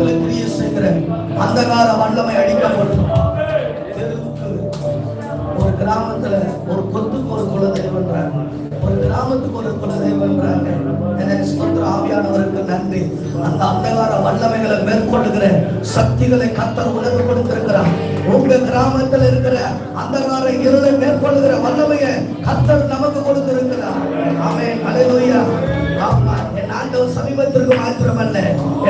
கிராமங்களை கிரியை செய்கிற அந்தகார வல்லமை அடிக்கப்படும். ஒரு கிராமத்துல ஒரு கொத்துக்கு ஒரு குலதெய்வன்றாங்க, ஒரு கிராமத்துக்கு ஒரு குலதெய்வன்றாங்க. ஆவியானவருக்கு நன்றி. அந்த அந்தகார வல்லமைகளை மேற்கொள்ளுகிற சக்திகளை கர்த்தர் உலக கொடுத்திருக்கிறார். உங்க கிராமத்தில் இருக்கிற அந்தகார இருளை மேற்கொள்ளுகிற வல்லமையை கர்த்தர் நமக்கு கொடுத்திருக்கிறார். ஆமென், ஹல்லேலூயா. என் ஆண்டவர் சமீபத்திற்கும் மாத்திரமல்ல,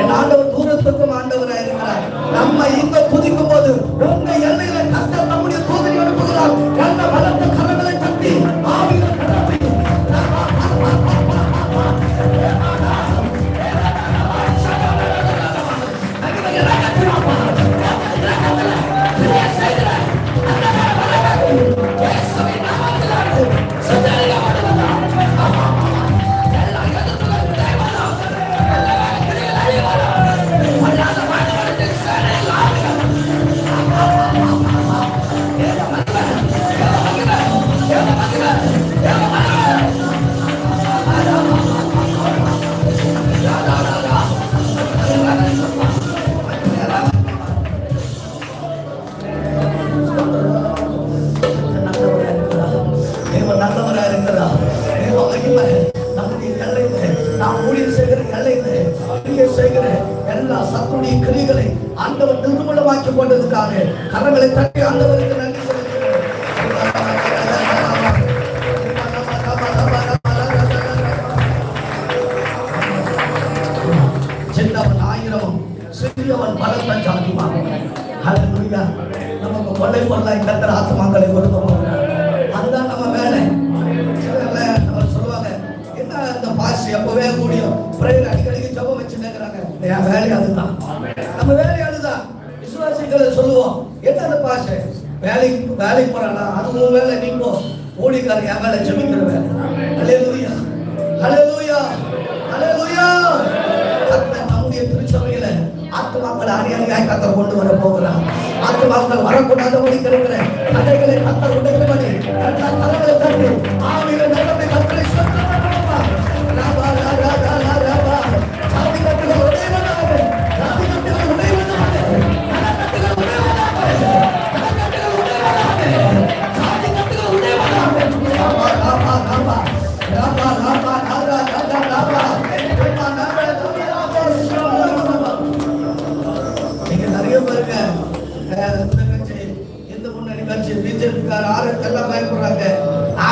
என் ஆண்டவர் தூரத்துக்கும் ஆண்டவராக இருக்கிறார். நம்ம இங்க குதிக்கும் போது உங்க எல்லைகளை கர்த்தர் நம்முடைய தூதரை அனுப்புகிறார். நல்ல பலத்த கரங்களை தட்டி ஆவியில கடத்தி எல்லா சத்துடைய கிரிகளை ஆண்டவர் நிர்மூலமாக்கி கொண்டதுக்காக கரங்களை தட்டி ஆண்டவருக்கு நன்றி செலுத்துகிறேன். சின்னவன் ஆயிரமும் சிறியவன் பலத்த ஜாதிவான். ஹல்லேலூயா. நமக்கு கொள்ளை பொருளாய் கர்த்தர் ஆத்துமாக்களை கொடுக்க போகிறார். அதுதான் நம்ம வேலை. சொல்லுவாங்க, என்ன அந்த பாசி எப்பவே முடியும், அடிக்கடிக்கு ஜபம் வச்சு நேர்றாங்க. என் வேலை அதுதான், நம்ம வேலை அதுதான். விசுவாசிகளை சொல்லுவோம், என்ன அந்த பாசி வேலைக்கு போறானா, அது உன் வேலை. நீங்க ஊழியக்காரங்க என் வேலை ஜெபிக்கிற வேலை. ஹல்லேலூயா, ஹல்லேலூயா, ஹல்லேலூயா. கர்த்தர் நம்முடைய திருச்சபையில ஆத்துமாக்களை அணியாய் கர்த்தர் கொண்டு வர போகிறார். ஆத்துமாக்கள் வரக்கூடாதபடி இருக்கிற தடைகளை கர்த்தர் உடைக்கும்படி கரங்களை தட்டி ஆவியில நல்லமை கர்த்தரை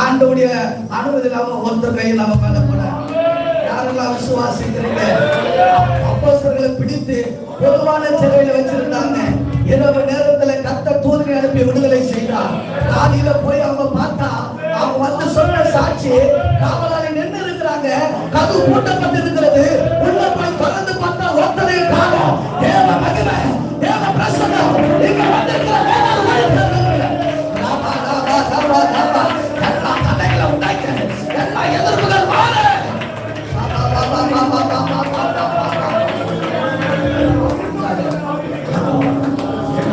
ஆண்டவுடைய அனுமதி இல்லாம ஒருத்தர் கையில் நம்ம மேல போட. யாரெல்லாம் விசுவாசிக்கிறீங்க? அப்போஸ்தலர்களை பிடித்து பொதுவான சிறையில வச்சிருந்தாங்க. இரவு நேரத்துல கர்த்தர் தூதனை அனுப்பி விடுதலை செய்தார். காலையில போய் அவங்க பார்த்தா, அவங்க வந்து சொன்ன சாட்சி காவலாளி நின்று இருக்கிறாங்க. கதவு பூட்டப்பட்டு இருக்கிறது. உள்ள போய் திறந்து பார்த்தா ஒருத்தரையும் காணோம். தேவ மகிமை, தேவ பிரசன்னம் இங்க வந்திருக்கிற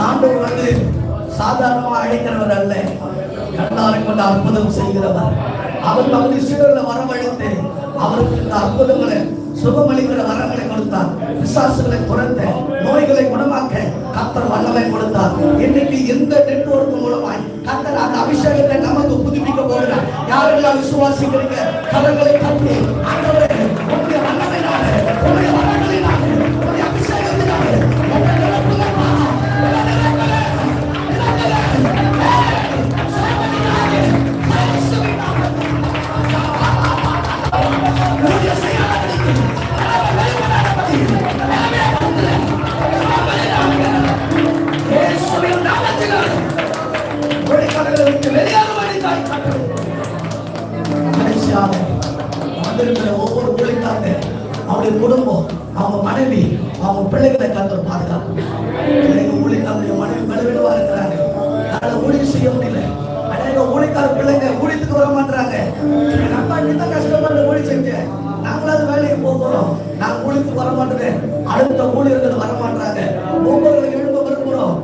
ஆண்டவர் வந்து சாதாரணமா அழைக்கிறவர் அல்ல, எல்லாரும் கொண்டு அற்புதம் செய்கிறவர். அவர் தமது சீடர்களை வரவழைத்து அவருக்கு இந்த அற்புதங்களை சுகமளிக்கிற வரங்களை கொடுத்தார். பிசாசுகளை துரத்த, நோய்களை குணமாக்க கர்த்தர் வல்லமை கொடுத்தார். இன்னைக்கு இந்த நெட்வொர்க் மூலமாய் கர்த்தர் அந்த அபிஷேகத்தை நமக்கு புதுப்பிக்க போகிறார். யாரெல்லாம் விசுவாசிக்கிறீங்க? கரங்களை தட்டி ஆண்டவரே, உம்முடைய வல்லமையினாலே, உம்முடைய வரங்களினாலே, உம்முடைய அபிஷேகத்தினாலே ஒவ்வொரு ஊழியக்காரங்க, அவருடைய குடும்பம், அவங்க மனைவி, அவங்க பிள்ளைகளை கர்த்தர் பாதுகாக்கும். ஊழியக்காரருடைய மனைவி பலவீனமா இருக்கிறாங்க, ஊழியம் செய்ய முடியல. அநேக ஊழியக்கார பிள்ளைங்க ஊழியத்துக்கு வர மாட்டாங்க. நம்ம இன்னும் கஷ்டப்பட்டு ஊழி செஞ்ச நாங்களாவது வேலைக்கு போகிறோம், நாங்க ஊழியத்துக்கு வர மாட்டேன். அடுத்த ஊழியர்கள் வர மாட்டாங்க. ஒவ்வொரு எழும்ப விரும்புகிறோம்,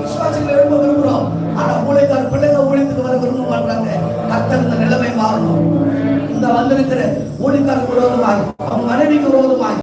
விசுவாசிகள் எழும்ப விரும்புகிறோம். ஆனா ஊழியக்கார பிள்ளைங்க ஊழியத்துக்கு வர விரும்ப மாட்டாங்க. கர்த்தர் இந்த நிலைமை மாறணும். இந்த வந்திருக்கிற ஊழியக்காரருக்கு விரோதமாய், அவங்க மனைவிக்கு விரோதமாய்